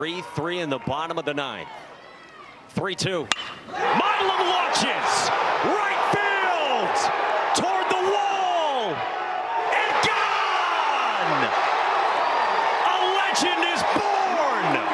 3-3 in the bottom of the ninth. 3-2. Milam launches. Right field. Toward the wall. And gone. A legend is born.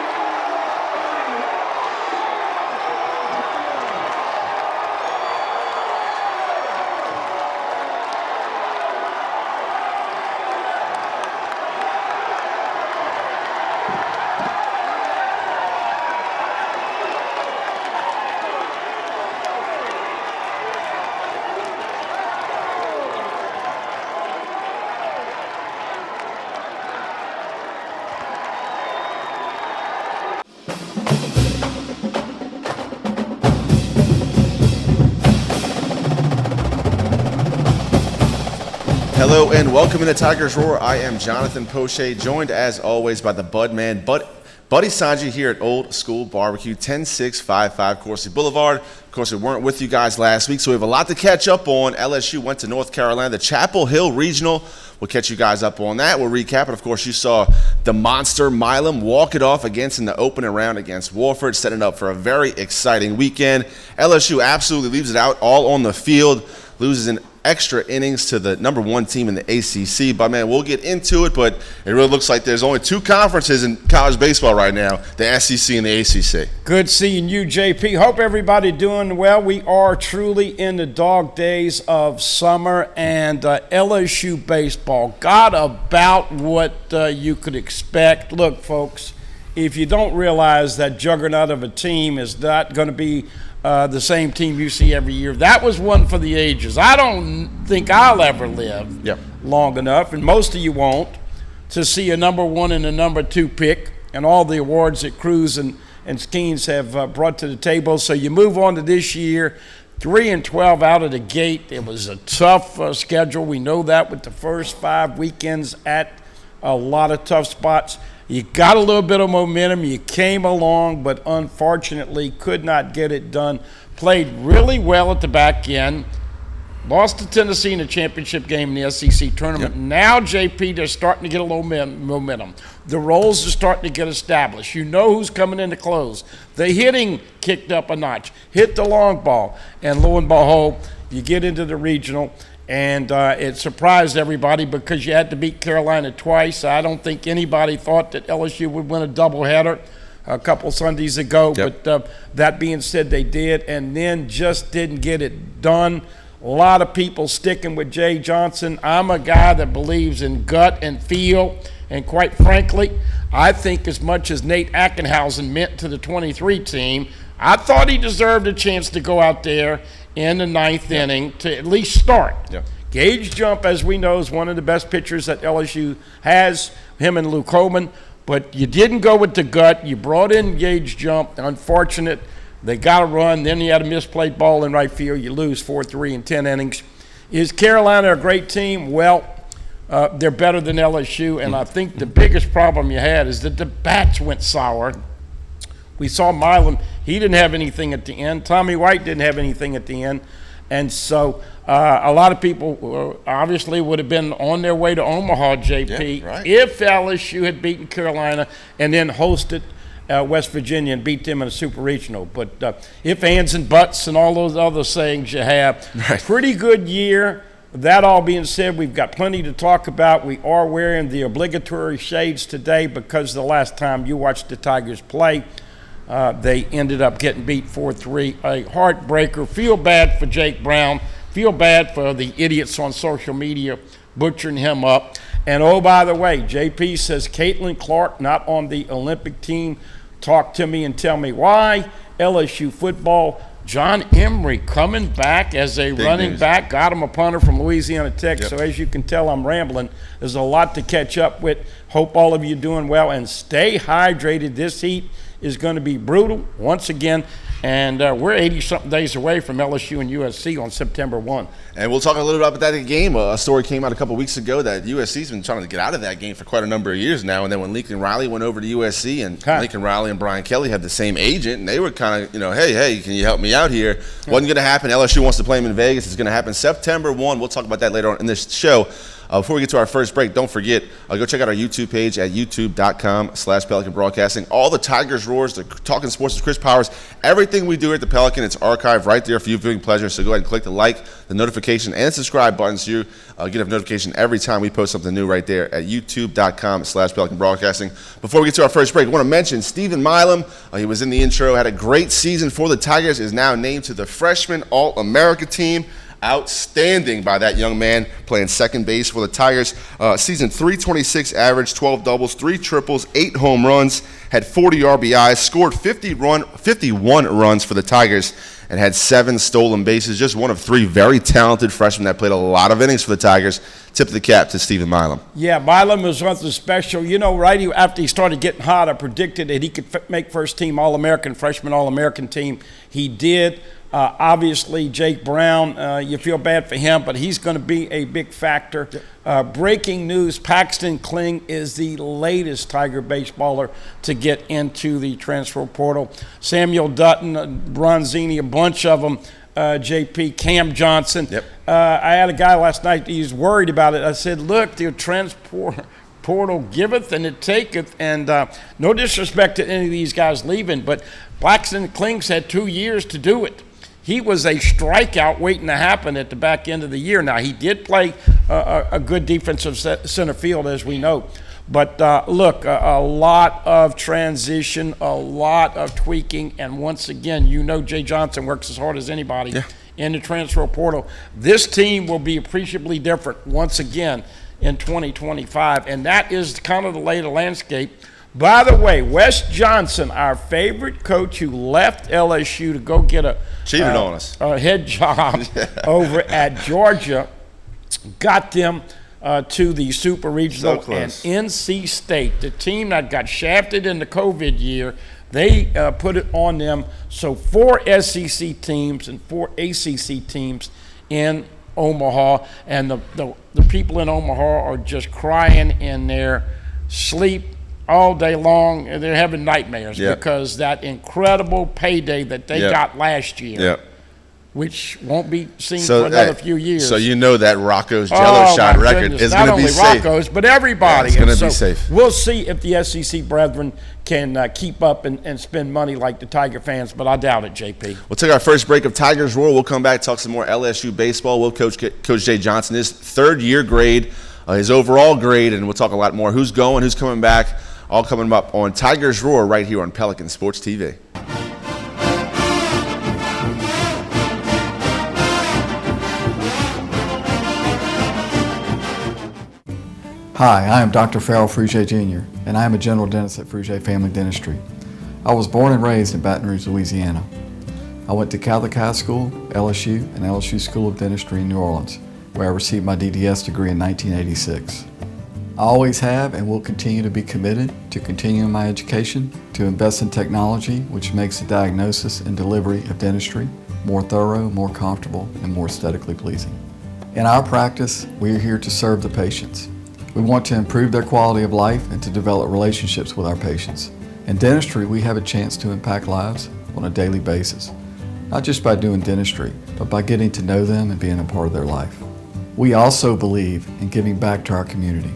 Hello and welcome to Tigers Roar. I am Jonathan Poche, joined as always by the Bud Man, Buddy Songy here at Old School Barbecue, 10655 Coursey Boulevard. Of course, we weren't with you guys last week, so we have a lot to catch up on. LSU went to North Carolina, the Chapel Hill Regional. We'll catch you guys up on that. We'll recap it. Of course, you saw the monster Milam walk it off in the opening round against Wofford, setting up for a very exciting weekend. LSU absolutely leaves it out all on the field, loses in extra innings to the number one team in the ACC. But, man, we'll get into it, but it really looks like there's only two conferences in college baseball right now, the SEC and the ACC. Good seeing you, JP. Hope everybody doing well. We are truly in the dog days of summer, and LSU baseball got about what you could expect. Look, folks, if you don't realize that juggernaut of a team is not going to be the same team you see every year. That was one for the ages. I don't think I'll ever live long enough, and most of you won't, to see a number one and a number two pick and all the awards that Cruz and Skeens have brought to the table. So you move on to this year, 3-12 out of the gate. It was a tough schedule. We know that with the first 5 weekends at a lot of tough spots. You got a little bit of momentum. You came along, but unfortunately could not get it done. Played really well at the back end. Lost to Tennessee in the championship game in the SEC tournament. Yep. Now, JP, they're starting to get a little momentum. The roles are starting to get established. You know who's coming in to close. The hitting kicked up a notch. Hit the long ball. And lo and behold, you get into the regional. And it surprised everybody because you had to beat Carolina twice. I don't think anybody thought that LSU would win a doubleheader a couple Sundays ago. Yep. But that being said, they did, and then just didn't get it done. A lot of people sticking with Jay Johnson. I'm a guy that believes in gut and feel. And quite frankly, I think as much as Nate Ackenhausen meant to the 23 team, I thought he deserved a chance to go out there in the ninth inning to at least start. Gage Jump, as we know, is one of the best pitchers that LSU has, him and Luke Holman. But you didn't go with the gut. You brought in Gage Jump. Unfortunate. They got a run. Then you had a misplayed ball in right field. You lose 4-3 in 10 innings. Is Carolina a great team? Well, they're better than LSU. And I think the biggest problem you had is that the bats went sour. We saw Milam. He didn't have anything at the end. Tommy White didn't have anything at the end. And so a lot of people obviously would have been on their way to Omaha, JP, if LSU had beaten Carolina and then hosted West Virginia and beat them in a super regional. But if, ands, and buts and all those other sayings you have, pretty good year. That all being said, we've got plenty to talk about. We are wearing the obligatory shades today because the last time you watched the Tigers play, they ended up getting beat 4-3, a heartbreaker. Feel bad for Jake Brown. Feel bad for the idiots on social media butchering him up. And, oh, by the way, JP says Caitlin Clark not on the Olympic team. Talk to me and tell me why. LSU football, John Emery coming back as a running back. Got him a punter from Louisiana Tech. So as you can tell, I'm rambling. There's a lot to catch up with. Hope all of you doing well. And stay hydrated. This heat is going to be brutal. Once again, And we're 80-something days away from LSU and USC on September 1. And we'll talk a little bit about that game. A story came out a couple weeks ago that USC's been trying to get out of that game for quite a number of years now. And then when Lincoln Riley went over to USC, and Lincoln Riley and Brian Kelly had the same agent, and they were kind of, hey, can you help me out here? Wasn't going to happen. LSU wants to play him in Vegas. It's going to happen September 1. We'll talk about that later on in this show. Before we get to our first break, don't forget, go check out our YouTube page at youtube.com/Pelican Broadcasting. All the Tigers roars, the Talking Sports with Chris Powers, everything we do here at the Pelican, it's archived right there for you viewing pleasure. So go ahead and click the like, the notification, and subscribe buttons so you get a notification every time we post something new right there at youtube.com/Pelican Broadcasting. Before we get to our first break, I want to mention Stephen Milam. He was in the intro, had a great season for the Tigers, is now named to the Freshman All-America team. Outstanding by that young man playing second base for the Tigers. Season 326 average, 12 doubles, 3 triples, 8 home runs, had 40 RBIs, scored 51 runs for the Tigers, and had 7 stolen bases. Just one of 3 very talented freshmen that played a lot of innings for the Tigers. Tip of the cap to Stephen Milam. Yeah, Milam was something special. Right after he started getting hot, I predicted that he could make first team All-American, freshman All-American team. He did. Obviously, Jake Brown, you feel bad for him, but he's going to be a big factor. Breaking news, Paxton Kling is the latest Tiger baseballer to get into the transfer portal. Samuel Dutton, Bronzini, a bunch of them, JP, Cam Johnson. Yep. I had a guy last night, he was worried about it. I said, look, the transport portal giveth and it taketh, and no disrespect to any of these guys leaving, but Paxton Kling's had 2 years to do it. He was a strikeout waiting to happen at the back end of the year. Now, he did play a good defensive center field, as we know. But, look, a lot of transition, a lot of tweaking. And once again, Jay Johnson works as hard as anybody in the transfer portal. This team will be appreciably different once again in 2025. And that is kind of the lay of the landscape. By the way, Wes Johnson, our favorite coach who left LSU to go get cheated on us. A head job over at Georgia, got them to the Super Regional, and NC State, the team that got shafted in the COVID year, they put it on them. So 4 SEC teams and 4 ACC teams in Omaha, and the people in Omaha are just crying in their sleep all day long. They're having nightmares because that incredible payday that they got last year, which won't be seen for another few years. So that Rocco's Jello shot record is going to be safe. Not only Rocco's, but everybody. It's going to be safe. We'll see if the SEC brethren can keep up and spend money like the Tiger fans, but I doubt it, JP. We'll take our first break of Tigers Roar. We'll come back, talk some more LSU baseball. We'll Coach Jay Johnson, his third-year grade, his overall grade, and we'll talk a lot more. Who's going, who's coming back, all coming up on Tigers Roar right here on Pelican Sports TV. Hi, I am Dr. Farrell Frugier Jr., and I am a general dentist at Frugier Family Dentistry. I was born and raised in Baton Rouge, Louisiana. I went to Catholic High School, LSU, and LSU School of Dentistry in New Orleans, where I received my DDS degree in 1986. I always have and will continue to be committed to continuing my education, to invest in technology which makes the diagnosis and delivery of dentistry more thorough, more comfortable, and more aesthetically pleasing. In our practice, we are here to serve the patients. We want to improve their quality of life and to develop relationships with our patients. In dentistry, we have a chance to impact lives on a daily basis, not just by doing dentistry, but by getting to know them and being a part of their life. We also believe in giving back to our community.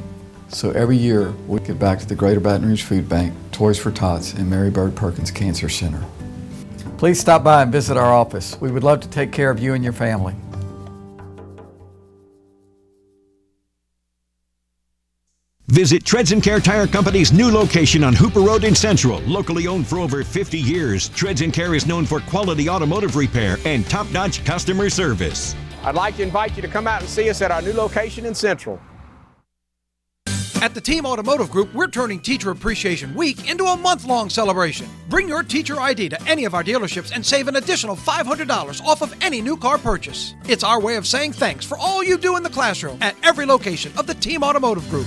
So every year, we give back to the Greater Baton Rouge Food Bank, Toys for Tots, and Mary Bird Perkins Cancer Center. Please stop by and visit our office. We would love to take care of you and your family. Visit Treads & Care Tire Company's new location on Hooper Road in Central. Locally owned for over 50 years, Treads & Care is known for quality automotive repair and top-notch customer service. I'd like to invite you to come out and see us at our new location in Central. At the Team Automotive Group, we're turning Teacher Appreciation Week into a month-long celebration. Bring your teacher ID to any of our dealerships and save an additional $500 off of any new car purchase. It's our way of saying thanks for all you do in the classroom at every location of the Team Automotive Group.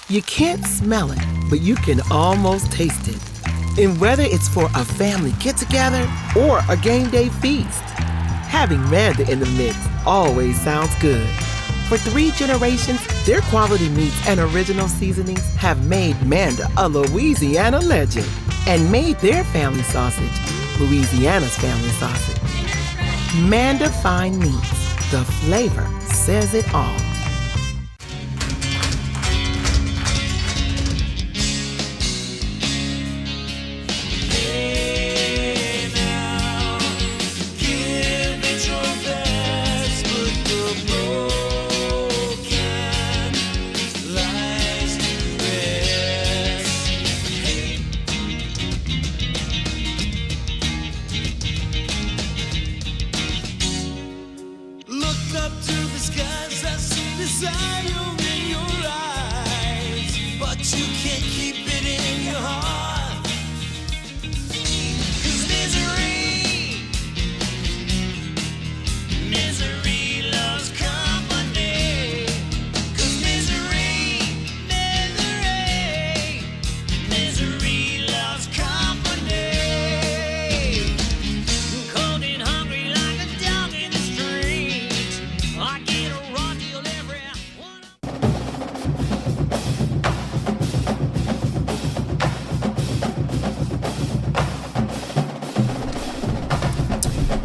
You can't smell it, but you can almost taste it. And whether it's for a family get-together or a game day feast, having Manda in the mix always sounds good. For 3 generations, their quality meats and original seasonings have made Manda a Louisiana legend and made their family sausage Louisiana's family sausage. Manda Fine Meats, the flavor says it all.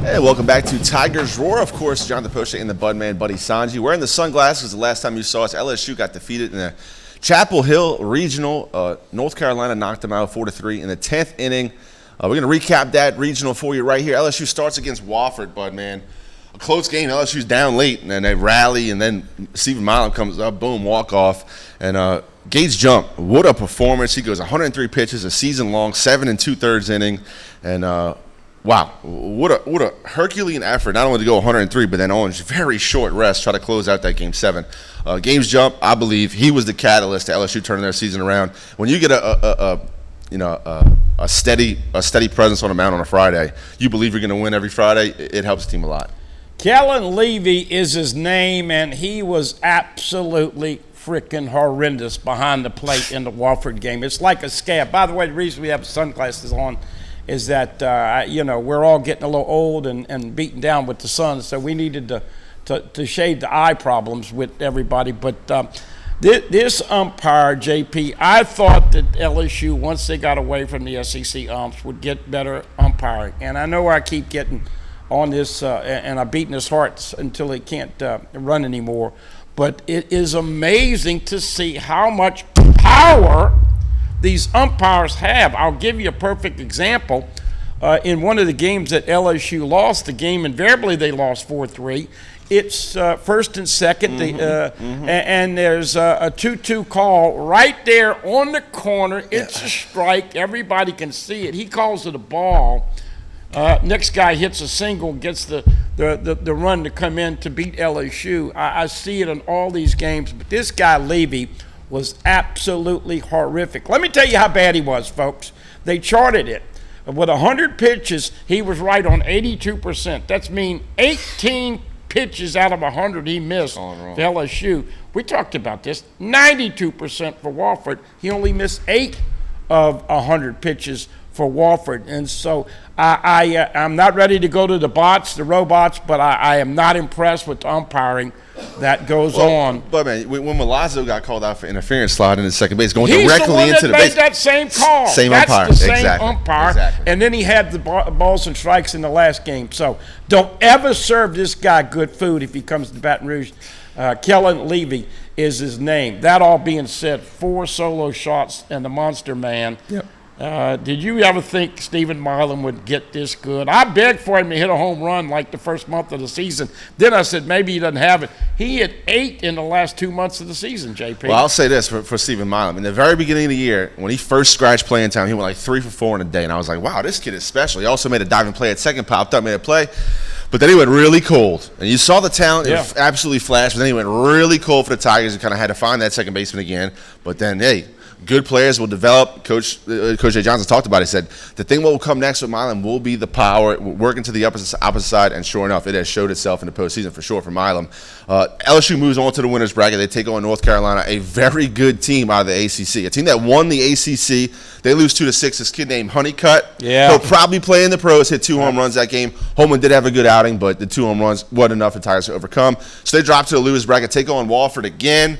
Hey, welcome back to Tigers Roar. Of course, Jonathan Poche and the Budman, Buddy Songy. Wearing the sunglasses the last time you saw us. LSU got defeated in the Chapel Hill Regional. North Carolina knocked them out 4-3 in the 10th inning. We're going to recap that regional for you right here. LSU starts against Wofford, Budman. A close game. LSU's down late, and then they rally, and then Stephen Milam comes up, boom, walk-off. And Gates jump. What a performance. He goes 103 pitches, a season-long, 7 2/3 inning. And wow, what a Herculean effort, not only to go 103, but then on very short rest, try to close out that Game 7. Games jump, I believe he was the catalyst to LSU turning their season around. When you get a steady presence on the mound on a Friday, you believe you're going to win every Friday, it helps the team a lot. Kellen Levy is his name, and he was absolutely freaking horrendous behind the plate in the Wofford game. It's like a scab. By the way, the reason we have sunglasses on is that, we're all getting a little old and beaten down with the sun, so we needed to shade the eye problems with everybody. But this umpire, JP, I thought that LSU, once they got away from the SEC umps, would get better umpiring. And I know I keep getting on this, and I'm beating his heart until he can't run anymore. But it is amazing to see how much power these umpires have. I'll give you a perfect example. In one of the games that LSU lost, the game invariably they lost 4-3. It's first and second, and there's a 2-2 call right there on the corner. It's a strike. Everybody can see it. He calls it a ball. Next guy hits a single, gets the run to come in to beat LSU. I see it in all these games, but this guy, Levy, was absolutely horrific. Let me tell you how bad he was, folks. They charted it. With 100 pitches, he was right on 82%. That's mean 18 pitches out of 100 he missed for LSU. We talked about this. 92% for Wofford. He only missed 8 of 100 pitches for Wofford. And so I'm not ready to go to the robots, but I am not impressed with the umpiring that goes on. But man, when Milazzo got called out for interference slide in the second base, going He's directly the one into the that base. made that same call. Same That's umpire. the same Exactly. umpire. Exactly. And then he had the balls and strikes in the last game. So don't ever serve this guy good food if he comes to Baton Rouge. Kellen Levy is his name. That all being said, 4 solo shots and the Monster Man. Yep. Did you ever think Stephen Milam would get this good? I begged for him to hit a home run like the first month of the season. Then I said maybe he doesn't have it. He hit 8 in the last 2 months of the season, JP. Well, I'll say this for Stephen Milam. In the very beginning of the year, when he first scratched playing time, he went like 3 for 4 in a day. And I was like, wow, this kid is special. He also made a diving play at second, popped up, made a play. But then he went really cold. And you saw the talent. It absolutely flashed. But then he went really cold for the Tigers and kind of had to find that second baseman again. But then, hey, good players will develop. Coach Jay Johnson talked about it. He said, the thing what will come next with Milam will be the power, working to the opposite side. And sure enough, it has showed itself in the postseason for sure for Milam. LSU moves on to the winner's bracket. They take on North Carolina, a very good team out of the ACC. A team that won the ACC. They lose 2-6. This kid named Honeycutt. Yeah. He'll probably play in the pros, hit 2 home runs that game. Holman did have a good outing, but the 2 home runs wasn't enough for Tigers to overcome. So they drop to the losers bracket, take on Wofford again.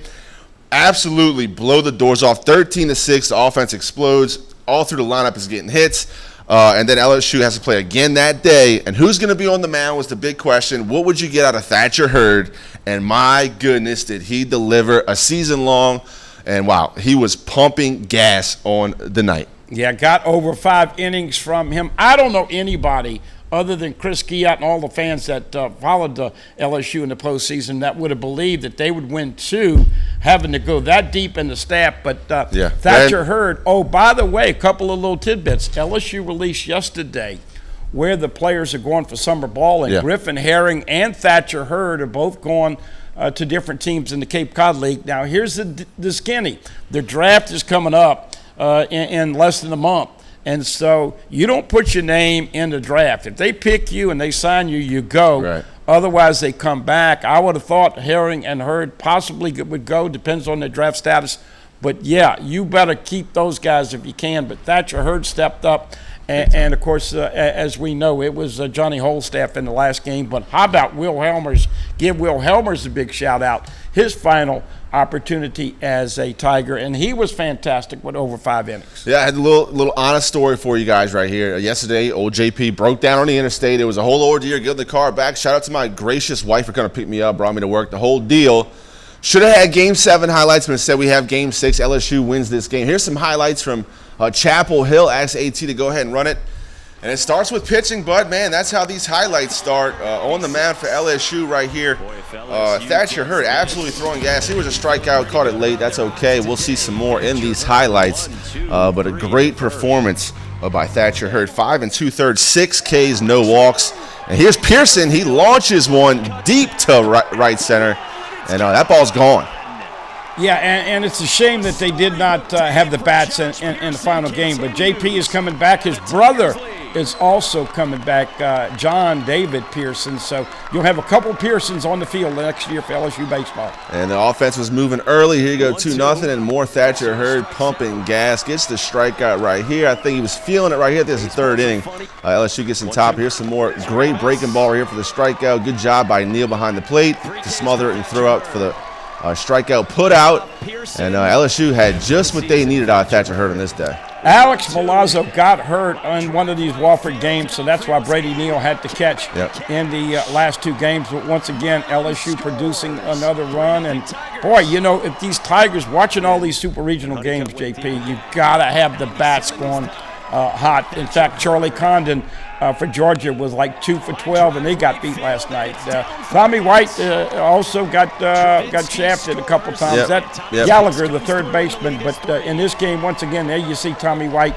Absolutely blow the doors off. 13-6. The offense explodes. All through the lineup is getting hits. And then LSU has to play again that day. And who's going to be on the mound was the big question. What would you get out of Thatcher Hurd? And my goodness, did he deliver a season long. And, wow, he was pumping gas on the night. Yeah, got over 5 innings from him. I don't know anybody other than Chris Giat and all the fans that followed the LSU in the postseason that would have believed that they would win 2, having to go that deep in the staff. But Thatcher Hurd, oh, by the way, a couple of little tidbits. LSU released yesterday where the players are going for summer ball, and Griffin Herring and Thatcher Hurd are both going to different teams in the Cape Cod League. Now, here's the skinny. The draft is coming up in less than a month. And so you don't put your name in the draft. If they pick you and they sign you, you go. Right. Otherwise, they come back. I would have thought Herring and Hurd possibly would go, depends on their draft status. But, yeah, you better keep those guys if you can. But Thatcher Hurd stepped up. And of course, as we know, it was Johnny Holstaff in the last game. But how about Will Helmers? Give Will Helmers a big shout-out. His final opportunity as a Tiger, and he was fantastic with over 5 innings. Yeah, I had a little honest story for you guys right here. Yesterday, old JP broke down on the interstate. It was a whole ordeal. Get the car back. Shout out to my gracious wife for coming to pick me up, brought me to work, the whole deal. Should have had Game 7 highlights, but instead we have Game 6. LSU wins this game. Here's some highlights from Chapel Hill. Asked AT to go ahead and run it. And it starts with pitching, Bud. Man, that's how these highlights start. On the mound for LSU right here. Thatcher Hurd absolutely throwing gas. He was a strikeout, caught it late. That's okay. We'll see some more in these highlights. But a great performance by Thatcher Hurd. 5 2/3, 6 Ks, no walks. And here's Pearson. He launches one deep to right center. And that ball's gone. Yeah, and it's a shame that they did not have the bats in the final game. But JP is coming back. His brother is also coming back, John David Pearson. So you'll have a couple Pearsons on the field next year for LSU baseball. And the offense was moving early. Here you go, 2-0, and more Thatcher Hurd pumping gas. Gets the strikeout right here. I think he was feeling it right here. This is the 3rd inning. LSU gets in top. Here's some more great breaking ball right here for the strikeout. Good job by Neal behind the plate to smother it and throw out for the strikeout put out. And LSU had just what they needed out of Thatcher Hurd on this day. Alex Milazzo got hurt in one of these Wofford games, so that's why Brady Neal had to catch in the last 2 games. But once again, LSU producing another run. And, boy, you know, if these Tigers, watching all these super regional games, JP, you got to have the bats going hot. In fact, Charlie Condon for Georgia was like 2 for 12, and they got beat last night. Tommy White also got shafted a couple times. Gallagher, the 3rd baseman, but in this game, once again, there you see Tommy White.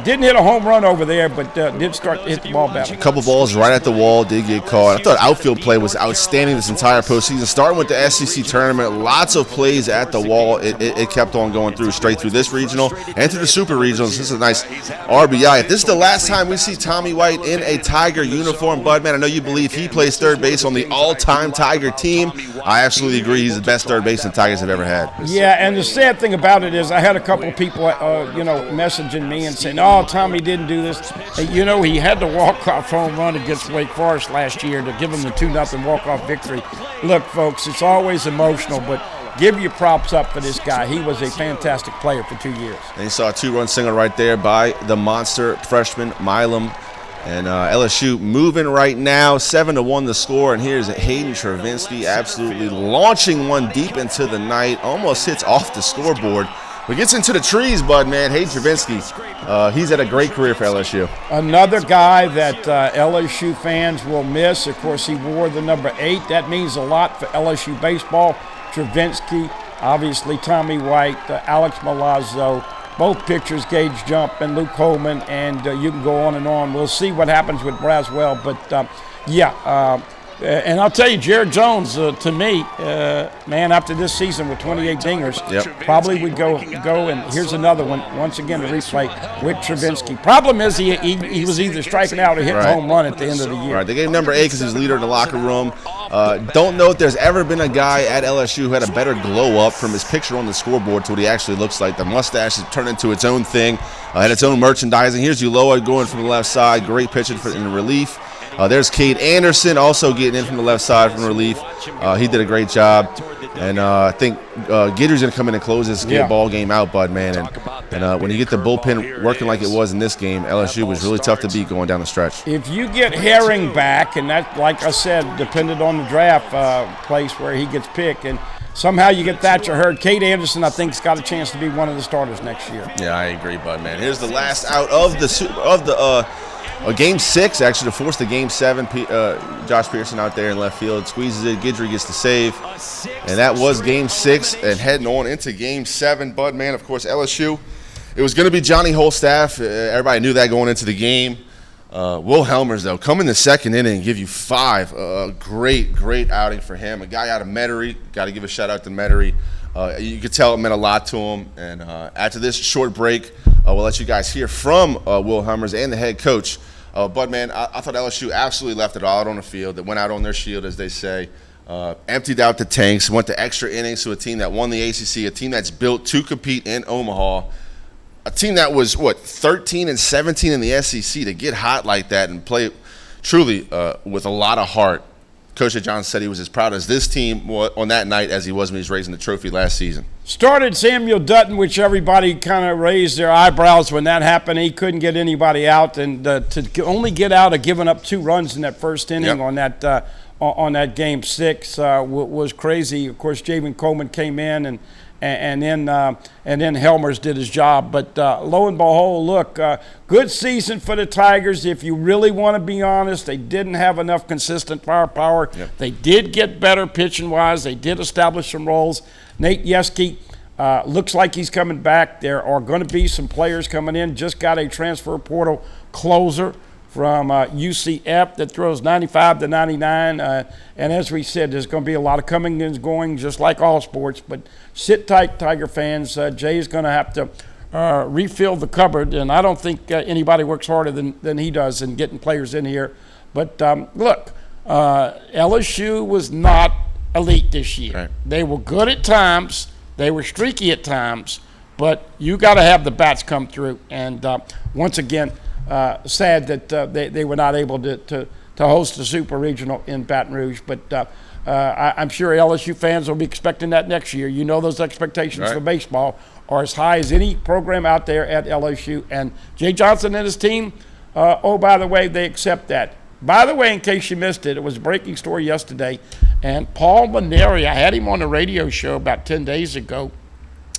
Didn't hit a home run over there, but did start to hit the ball better. A couple balls right at the wall, did get caught. I thought outfield play was outstanding this entire postseason. Starting with the SEC tournament, lots of plays at the wall. It kept on going through, straight through this regional and through the super regionals. This is a nice RBI. If this is the last time we see Tommy White in a Tiger uniform, Budman, I know you believe he plays 3rd base on the all-time Tiger team. I absolutely agree. He's the best 3rd baseman Tigers have ever had. Yeah, and the sad thing about it is I had a couple of people, messaging me and saying, "Oh, Tommy didn't do this." You know, he had the walk-off home run against Wake Forest last year to give him the 2-0 walk-off victory. Look, folks, it's always emotional, but give your props up for this guy. He was a fantastic player for 2 years. And you saw a 2-run single right there by the monster freshman Milam. And LSU moving right now, 7-1 the score. And here's Hayden Travinsky absolutely launching one deep into the night. Almost hits off the scoreboard. But gets into the trees, Bud, man. Hayden Travinsky, he's had a great career for LSU. Another guy that LSU fans will miss. Of course, he wore the number 8. That means a lot for LSU baseball. Travinsky, obviously Tommy White, Alex Milazzo, both pitchers, Gage Jump and Luke Holman, and you can go on and on. We'll see what happens with Braswell, but Yeah, and I'll tell you, Jared Jones, to me, man, after this season with 28 dingers, probably would go and here's another one, once again, to replay with Travinsky. Problem is he was either striking out or hitting a home run at the end of the year. Right, they gave number 8 because he was leader in the locker room. Don't know if there's ever been a guy at LSU who had a better glow up from his picture on the scoreboard to what he actually looks like. The mustache has turned into its own thing, had its own merchandising. Here's Ulloa going from the left side, great pitching in relief. There's Cade Anderson also getting in from the left side from relief. He did a great job. And I think Guidry's going to come in and close this ball game out, Bud, man. And when you get the bullpen working like it was in this game, LSU was really tough to beat going down the stretch. If you get Herring back, and that, like I said, depended on the draft place where he gets picked, and somehow you get Thatcher Hurd, Cade Anderson, I think, has got a chance to be one of the starters next year. Yeah, I agree, Bud, man. Here's the last out of the Game 6, actually, to force the Game 7. Josh Pearson out there in left field squeezes it. Guidry gets the save. And that was Game 6. And heading on into Game 7, Bud, man, of course, LSU. It was going to be Johnny Holstaff. Everybody knew that going into the game. Will Helmers, though, come in the second inning and give you 5. Great outing for him. A guy out of Metairie. Got to give a shout-out to Metairie. You could tell it meant a lot to him. And after this short break, we'll let you guys hear from Will Helmers and the head coach. But, man, I thought LSU absolutely left it all out on the field. They went out on their shield, as they say, emptied out the tanks, went to extra innings to a team that won the ACC, a team that's built to compete in Omaha, a team that was, 13-17 in the SEC. To get hot like that and play truly with a lot of heart. Coach Johnson said he was as proud as this team on that night as he was when he was raising the trophy last season. Started Samuel Dutton, which everybody kind of raised their eyebrows when that happened. He couldn't get anybody out, and to only get out of giving up 2 runs in that first inning on that Game 6 was crazy. Of course, Javen Coleman came in, and then Helmers did his job. But lo and behold, look, good season for the Tigers. If you really want to be honest, they didn't have enough consistent firepower. They did get better pitching-wise. They did establish some roles. Nate Yeske looks like he's coming back. There are going to be some players coming in. Just got a transfer portal closer from UCF that throws 95 to 99. And as we said, there's going to be a lot of coming and going, just like all sports. But sit tight, Tiger fans. Jay is going to have to refill the cupboard, and I don't think anybody works harder than he does in getting players in here. But look, LSU was not elite this year. Right. They were good at times. They were streaky at times. But you got to have the bats come through. And once again, sad that they were not able to host the Super Regional in Baton Rouge. But I'm sure LSU fans will be expecting that next year. You know those expectations for baseball are as high as any program out there at LSU. And Jay Johnson and his team, by the way, they accept that. By the way, in case you missed it, it was a breaking story yesterday. And Paul Maneri, I had him on a radio show about 10 days ago,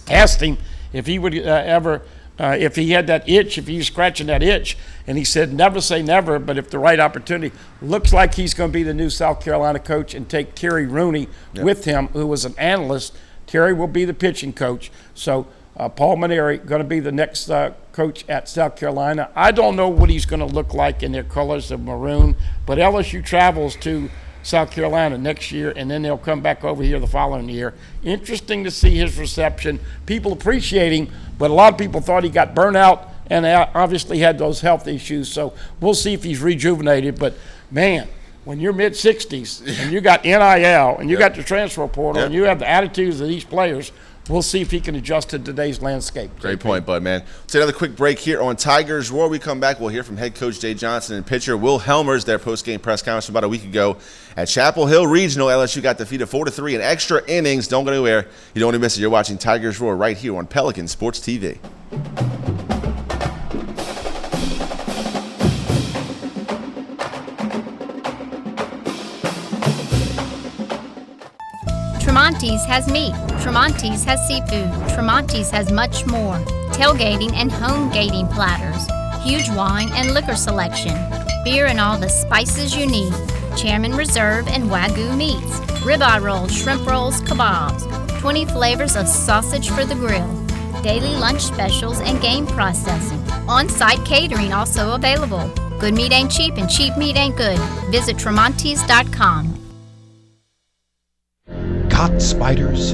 asked him if he would if he had that itch, if he was scratching that itch. And he said, never say never, but if the right opportunity. Looks like he's going to be the new South Carolina coach and take Terry Rooney with him, who was an analyst. Terry will be the pitching coach. So Paul Maneri going to be the next coach at South Carolina. I don't know what he's going to look like in their colors of maroon, but LSU travels to South Carolina next year, and then they'll come back over here the following year. Interesting to see his reception. People appreciate him, but a lot of people thought he got burnt out and obviously had those health issues. So we'll see if he's rejuvenated. But, man, when you're mid-60s and you got NIL and you got the transfer portal and you have the attitudes of these players, we'll see if he can adjust to today's landscape. Great point, Bud, man. Let's take another quick break here on Tigers Roar. We come back, we'll hear from head coach Jay Johnson and pitcher Will Helmers, their post-game press conference from about a week ago at Chapel Hill Regional. LSU got defeated 4-3 in extra innings. Don't go anywhere. You don't want to miss it. You're watching Tigers Roar right here on Pelican Sports TV. Tremonti's has meat, Tremonti's has seafood, Tremonti's has much more. Tailgating and home gating platters, huge wine and liquor selection, beer and all the spices you need, Chairman Reserve and Wagyu meats, ribeye rolls, shrimp rolls, kebabs, 20 flavors of sausage for the grill, daily lunch specials and game processing. On-site catering also available. Good meat ain't cheap and cheap meat ain't good. Visit Tremontes.com. Caught spiders?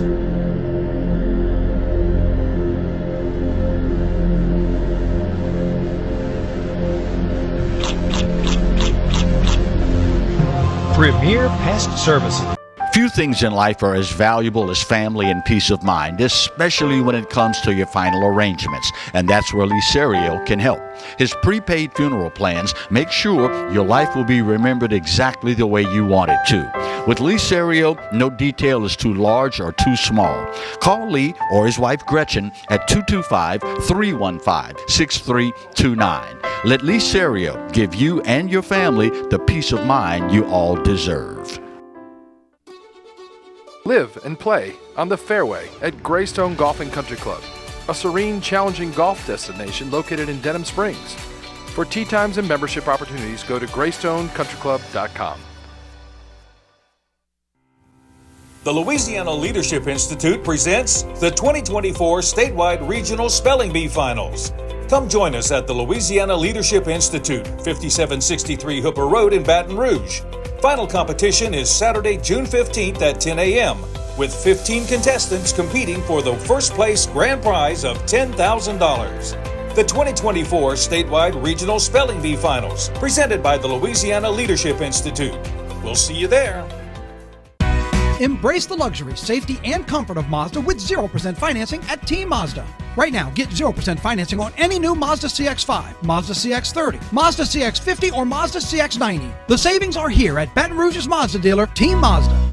Premier Pest Services. Few things in life are as valuable as family and peace of mind, especially when it comes to your final arrangements. And that's where Licerio can help. His prepaid funeral plans make sure your life will be remembered exactly the way you want it to. With Licerio, no detail is too large or too small. Call Lee or his wife Gretchen at 225-315-6329. Let Licerio give you and your family the peace of mind you all deserve. Live and play on the fairway at Greystone Golf and Country Club, a serene, challenging golf destination located in Denham Springs. For tee times and membership opportunities, go to GreystoneCountryClub.com. The Louisiana Leadership Institute presents the 2024 Statewide Regional Spelling Bee Finals. Come join us at the Louisiana Leadership Institute, 5763 Hooper Road in Baton Rouge. Final competition is Saturday, June 15th at 10 a.m., with 15 contestants competing for the first place grand prize of $10,000. The 2024 Statewide Regional Spelling Bee Finals, presented by the Louisiana Leadership Institute. We'll see you there. Embrace the luxury, safety, and comfort of Mazda with 0% financing at Team Mazda. Right now, get 0% financing on any new Mazda CX-5, Mazda CX-30, Mazda CX-50, or Mazda CX-90. The savings are here at Baton Rouge's Mazda dealer, Team Mazda.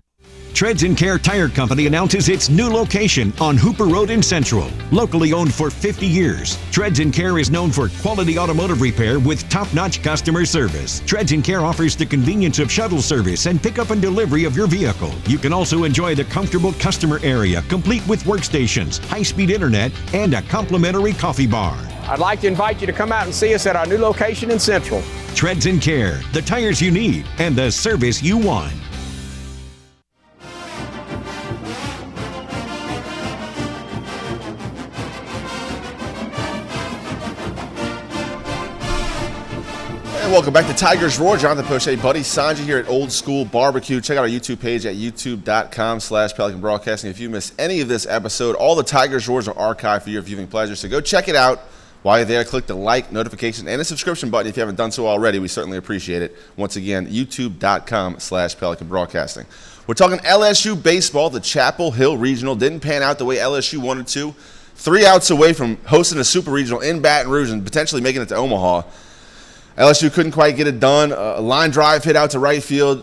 Treads & Care Tire Company announces its new location on Hooper Road in Central. Locally owned for 50 years, Treads & Care is known for quality automotive repair with top-notch customer service. Treads & Care offers the convenience of shuttle service and pickup and delivery of your vehicle. You can also enjoy the comfortable customer area, complete with workstations, high-speed internet, and a complimentary coffee bar. I'd like to invite you to come out and see us at our new location in Central. Treads & Care, the tires you need and the service you want. Welcome back to Tigers Roar. Jonathan Poche, Buddy Songy here at Old School Barbecue. Check out our YouTube page at youtube.com/Pelican Broadcasting. If you missed any of this episode, all the Tigers Roars are archived for your viewing pleasure. So go check it out. While you're there, click the like, notification, and the subscription button if you haven't done so already. We certainly appreciate it. Once again, youtube.com/Pelican Broadcasting. We're talking LSU baseball. The Chapel Hill Regional didn't pan out the way LSU wanted to. 3 outs away from hosting a Super Regional in Baton Rouge and potentially making it to Omaha. LSU couldn't quite get it done. A line drive hit out to right field.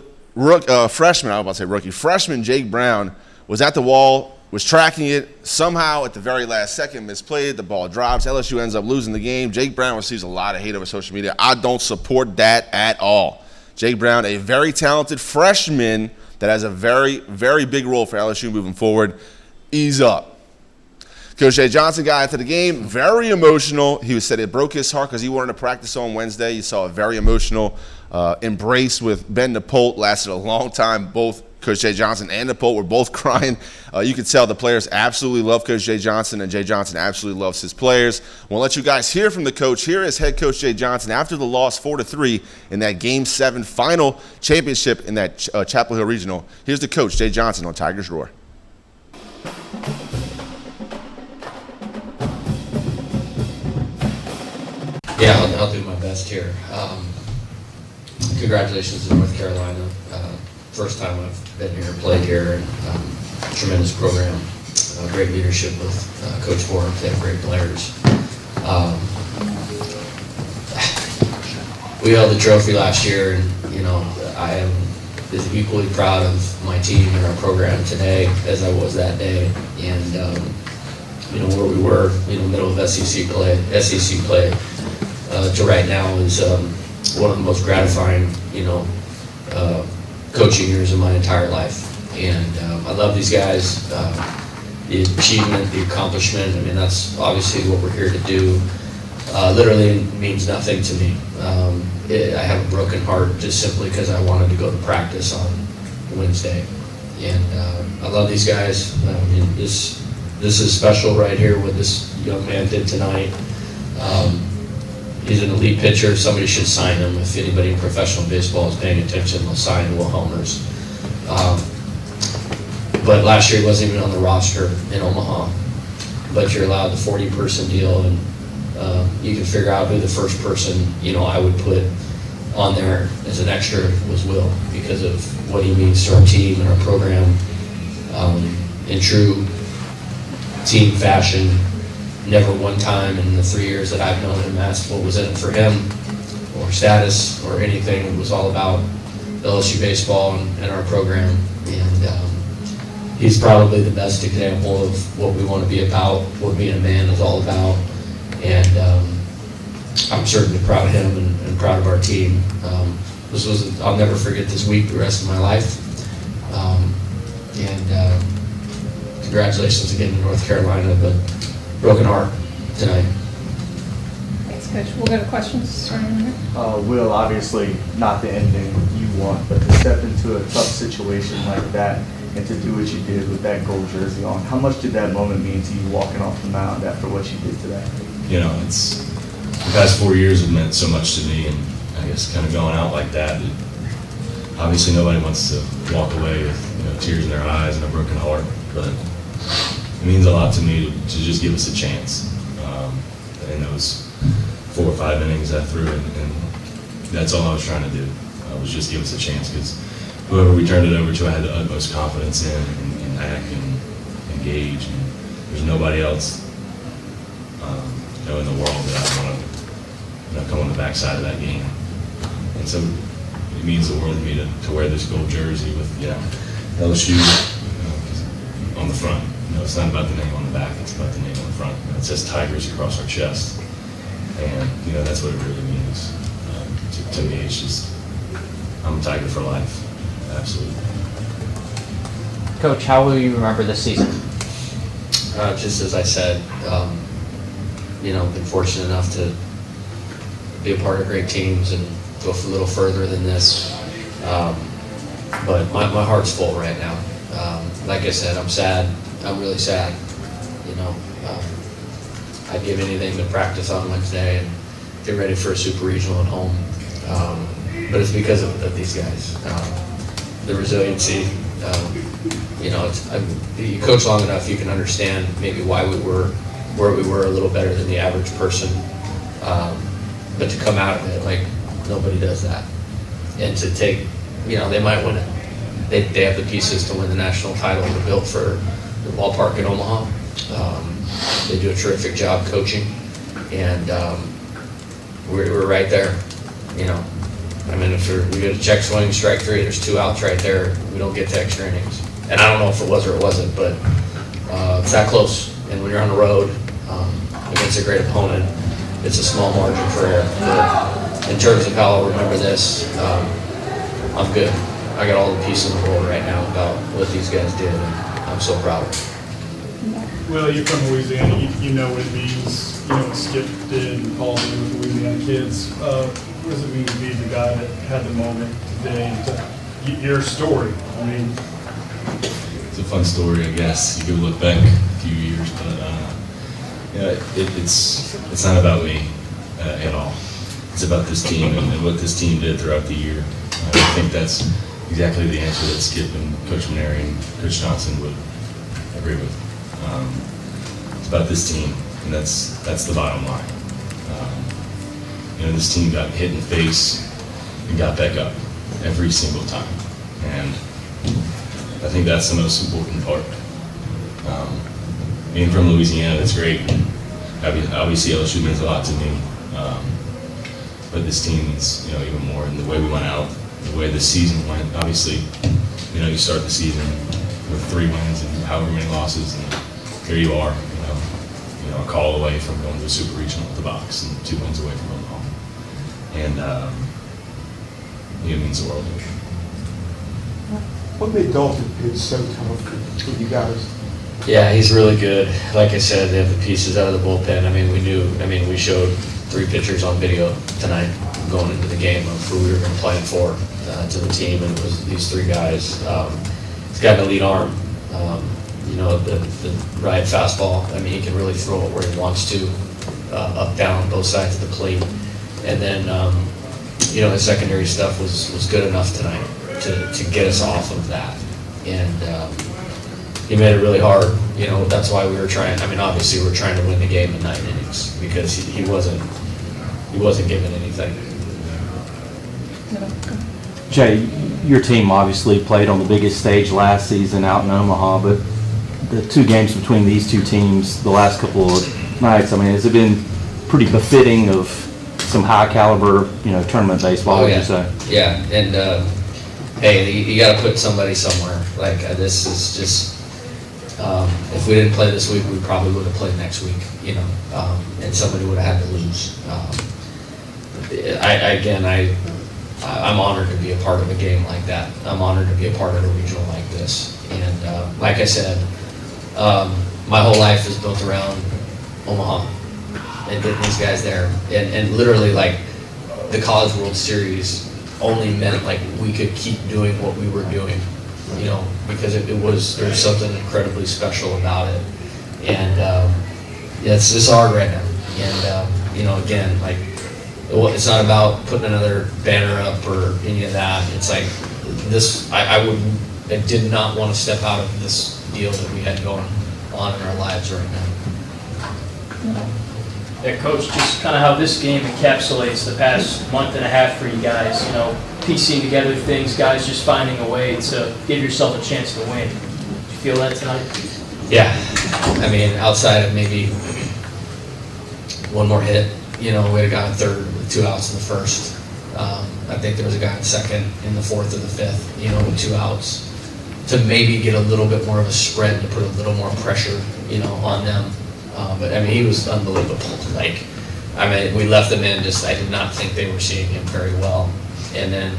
Freshman Jake Brown was at the wall, was tracking it. Somehow, at the very last second, misplayed. The ball drops. LSU ends up losing the game. Jake Brown receives a lot of hate over social media. I don't support that at all. Jake Brown, a very talented freshman that has a very, very big role for LSU moving forward. Ease up. Coach Jay Johnson got after the game, very emotional. He said it broke his heart because he wanted to practice on Wednesday. You saw a very emotional embrace with Ben DePolt. Lasted a long time. Both Coach Jay Johnson and DePolt were both crying. You could tell the players absolutely love Coach Jay Johnson, and Jay Johnson absolutely loves his players. We'll let you guys hear from the coach. Here is head coach Jay Johnson after the loss 4-3 in that Game 7 final championship in that Chapel Hill Regional. Here's the coach, Jay Johnson, on Tigers Roar. Yeah, I'll do my best here. Congratulations to North Carolina. First time I've been here, played here, and tremendous program. Great leadership with Coach Forbes. They have great players. We held the trophy last year, and I am as equally proud of my team and our program today as I was that day. And where we were, middle of SEC play. To right now is one of the most gratifying, coaching years of my entire life. And I love these guys, the achievement, the accomplishment. I mean, that's obviously what we're here to do. Literally means nothing to me. I have a broken heart just simply because I wanted to go to practice on Wednesday. And I love these guys. I mean, this is special right here, what this young man did tonight. He's an elite pitcher. Somebody should sign him. If anybody in professional baseball is paying attention, they'll sign Will Helmers. But last year he wasn't even on the roster in Omaha. But you're allowed the 40-person deal, and you can figure out who the first person, I would put on there as an extra was Will, because of what he means to our team and our program. In true team fashion, never one time in the 3 years that I've known him asked what was in it for him, or status, or anything. It was all about LSU baseball and our program. And he's probably the best example of what we want to be about, what being a man is all about. And I'm certainly proud of him and proud of our team. I'll never forget this week the rest of my life. Congratulations again to North Carolina, but broken heart tonight. Thanks, Coach. We'll go to questions starting here. Will, obviously not the ending you want, but to step into a tough situation like that and to do what you did with that gold jersey on, how much did that moment mean to you walking off the mound after what you did today? It's the past 4 years have meant so much to me, and I guess kind of going out like that, obviously nobody wants to walk away with tears in their eyes and a broken heart, but it means a lot to me to just give us a chance. In those 4 or 5 innings I threw, and that's all I was trying to do, was just give us a chance, because whoever we turned it over to, I had the utmost confidence in, and act and engage, and there's nobody else in the world that I want to come on the backside of that game. And so it means the world to me to wear this gold jersey with LSU on the front. It's not about the name on the back, it's about the name on the front. It says Tigers across our chest, and that's what it really means to me. It's just, I'm a Tiger for life, absolutely. Coach, how will you remember this season? Just as I said, been fortunate enough to be a part of great teams and go a little further than this. But my heart's full right now. Like I said, I'm sad. I'm really sad. I'd give anything to practice on Wednesday and get ready for a super regional at home. But it's because of these guys. The resiliency. You coach long enough, you can understand maybe why we were where we were a little better than the average person. But to come out of it, like, nobody does that. And to take, they might win it. They have the pieces to win the national title. They're built for the ballpark in Omaha. They do a terrific job coaching, and we're right there. If we get a check swing, strike 3, there's 2 outs right there. We don't get to extra innings. And I don't know if it was or it wasn't, but it's that close. And when you're on the road against a great opponent, it's a small margin for error. But in terms of how I'll remember this, I'm good. I got all the pieces in the world right now about what these guys did, and I'm so proud of them. Well, you're from Louisiana. You know what it means. What Skip did and Paul did with Louisiana kids. What does it mean to be the guy that had the moment today? Your story. It's a fun story, I guess. You could look back a few years, but it's not about me at all. It's about this team and what this team did throughout the year. I think that's exactly the answer that Skip and Coach Maneri and Coach Johnson would agree with. It's about this team, and that's the bottom line. This team got hit in the face and got back up every single time, and I think that's the most important part. Being from Louisiana, that's great. Obviously, LSU means a lot to me, but this team means even more. And the way we went out, the way the season went. Obviously, you start the season with 3 wins and however many losses, and here you are, a call away from going to a super regional at the box and 2 wins away from Omaha. And it means the world to me. What made Dalton pitch so tough for you guys? Yeah, he's really good. Like I said, they have the pieces out of the bullpen. We showed 3 pitchers on video tonight going into the game of who we were going to play for to the team, and it was these 3 guys. He's got an elite arm. The right fastball. He can really throw it where he wants to, up, down, both sides of the plate. And then, his secondary stuff was good enough tonight to get us off of that. And he made it really hard. That's why we were trying. I mean, obviously we were trying to win the game in 9 innings because he wasn't given anything. Jay, your team obviously played on the biggest stage last season out in Omaha, but the 2 games between these 2 teams the last couple of nights, I mean, has it been pretty befitting of some high caliber, tournament baseball, would you say? Yeah, and hey, you got to put somebody somewhere. Like this is just, if we didn't play this week, we probably would have played next week, and somebody would have had to lose. I'm honored to be a part of a game like that. I'm honored to be a part of a regional like this. And like I said, my whole life is built around Omaha and getting these guys there. And literally, like, the College World Series only meant, like, we could keep doing what we were doing, because there was something incredibly special about it. And it's just hard right now. And, again, like, it's not about putting another banner up or any of that. It's like this, I did not want to step out of this deal that we had going on in our lives right now. Yeah, Coach, just kind of how this game encapsulates the past month and a half for you guys, piecing together things, guys just finding a way to give yourself a chance to win. Did you feel that tonight? Yeah. I mean, outside of maybe one more hit, we had got 3rd with 2 outs in the 1st. I think there was a guy in 2nd in the 4th or the 5th, with 2 outs to maybe get a little bit more of a spread, to put a little more pressure, on them. But I mean, he was unbelievable. Like, I mean, we left him in. I did not think they were seeing him very well. And then,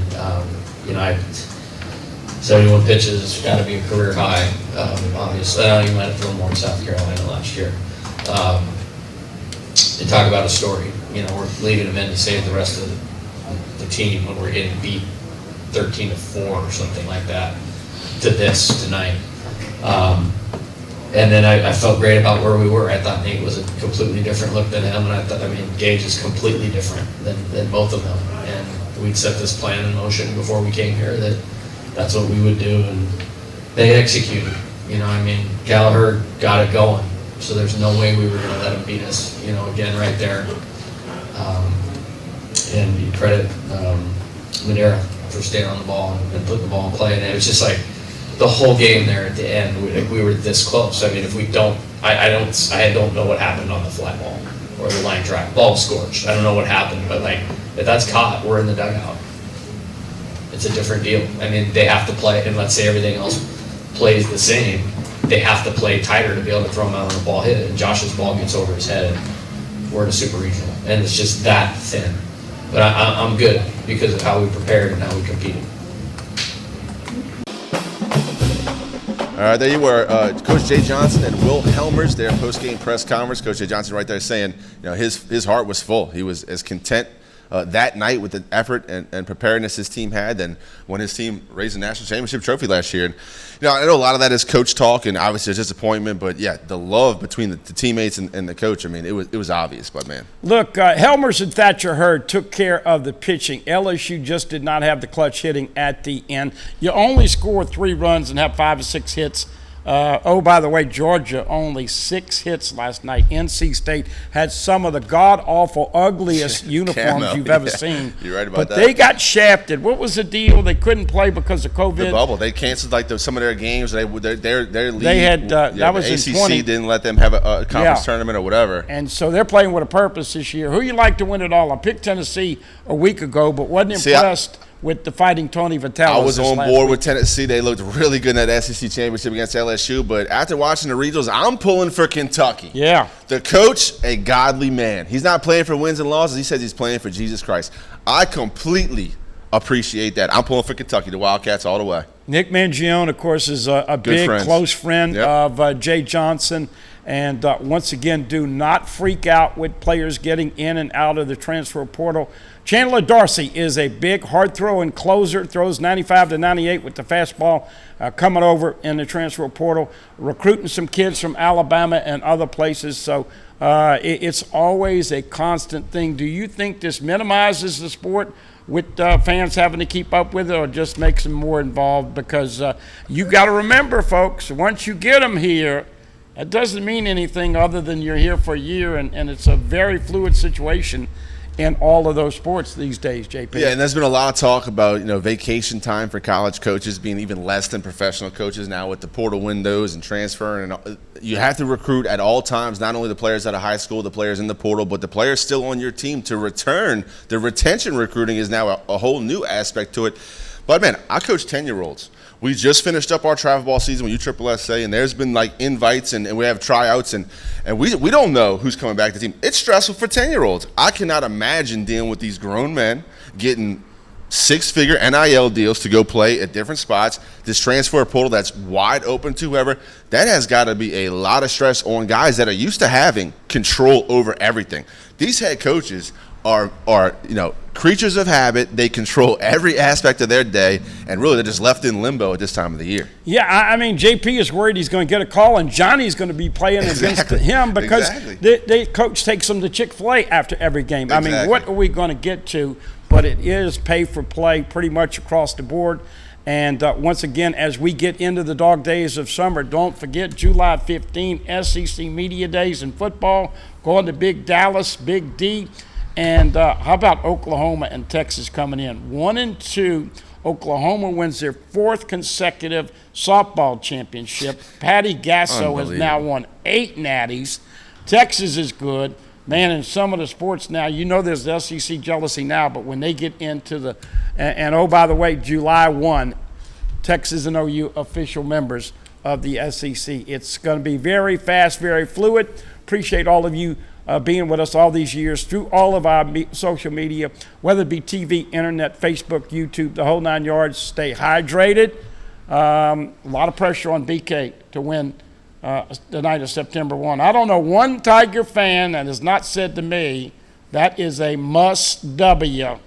71 pitches, got to be a career high. Obviously, I know you might have thrown more in South Carolina last year. And talk about a story. We're leaving him in to save the rest of the team when we're getting beat 13-4 or something like that to this tonight. And then I felt great about where we were. I thought Nate was a completely different look than him, and Gage is completely different than both of them. And we'd set this plan in motion before we came here that's what we would do, and they executed. Gallagher got it going. So there's no way we were going to let him beat us, again, right there. And you credit Madeira for staying on the ball and putting the ball in play. And it was just like the whole game there at the end, we were this close. I mean, if we don't, I don't know what happened on the fly ball or the line drive. Ball was scorched. I don't know what happened, but like, if that's caught, we're in the dugout. It's a different deal. I mean, they have to play, and let's say everything else plays the same, they have to play tighter to be able to throw him out on a ball hit. And Josh's ball gets over his head, and we're in a super regional. And it's just that thin. But I'm good because of how we prepared and how we competed. All right, there you were, Coach Jay Johnson and Will Helmers, their post-game press conference. Coach Jay Johnson right there saying, his heart was full. He was as content that night with the effort and preparedness his team had than when his team raised the national championship trophy last year. And I know a lot of that is coach talk, and obviously there's disappointment, but yeah, the love between the teammates and the coach, I mean, it was obvious, but man. Look, Helmers and Thatcher Hurd took care of the pitching. LSU just did not have the clutch hitting at the end. You only score 3 runs and have 5 or 6 hits. By the way, Georgia only 6 hits last night. NC State had some of the god-awful, ugliest uniforms you've ever seen. You're right about that. But they got shafted. What was the deal? They couldn't play because of COVID. The bubble. They canceled some of their games. Their league. They had that was ACC in 20. didn't let them have a conference tournament or whatever. And so they're playing with a purpose this year. Who you like to win it all? I picked Tennessee a week ago, but wasn't impressed with the Fighting Tony Vitalis. I was on board with Tennessee. They looked really good in that SEC championship against LSU. But after watching the regionals, I'm pulling for Kentucky. Yeah. The coach, a godly man. He's not playing for wins and losses. He says he's playing for Jesus Christ. I completely appreciate that. I'm pulling for Kentucky, the Wildcats all the way. Nick Mangione, of course, is a big, close friend of Jay Johnson. And once again, do not freak out with players getting in and out of the transfer portal. Chandler Dorsey is a big, hard-throwing closer, throws 95 to 98 with the fastball, coming over in the transfer portal, recruiting some kids from Alabama and other places. So it's always a constant thing. Do you think this minimizes the sport with fans having to keep up with it, or just makes them more involved? Because you got to remember, folks, once you get them here, it doesn't mean anything other than you're here for a year, and it's a very fluid situation in all of those sports these days, JP. Yeah, and there's been a lot of talk about, vacation time for college coaches being even less than professional coaches now with the portal windows and transfer. And you have to recruit at all times, not only the players out of high school, the players in the portal, but the players still on your team to return. The retention recruiting is now a whole new aspect to it. But, man, I coach 10-year-olds. We just finished up our travel ball season with USSSA, and there's been invites and we have tryouts, and we don't know who's coming back to the team. It's stressful for 10-year-olds. I cannot imagine dealing with these grown men getting six-figure NIL deals to go play at different spots. This transfer portal that's wide open to whoever, that has got to be a lot of stress on guys that are used to having control over everything. These head coaches are creatures of habit. They control every aspect of their day, and really they're just left in limbo at this time of the year. Yeah, I mean, JP is worried he's going to get a call, and Johnny's going to be playing against him because the coach takes him to Chick-fil-A after every game. I mean, what are we going to get to? But it is pay for play pretty much across the board. And once again, as we get into the dog days of summer, don't forget July 15, SEC Media Days in football, going to Big Dallas, Big D. And how about Oklahoma and Texas coming in? 1-2. Oklahoma wins their fourth consecutive softball championship. Patty Gasso has now won 8 natties. Texas is good. Man, in some of the sports now, there's SEC jealousy now, but when they get into the and oh, by the way, July 1, Texas and OU official members of the SEC. It's going to be very fast, very fluid. Appreciate all of you being with us all these years through all of our social media, whether it be TV, internet, Facebook, YouTube, the whole 9 yards. Stay hydrated. A lot of pressure on BK to win the night of September 1. I don't know one Tiger fan that has not said to me, that is a must W.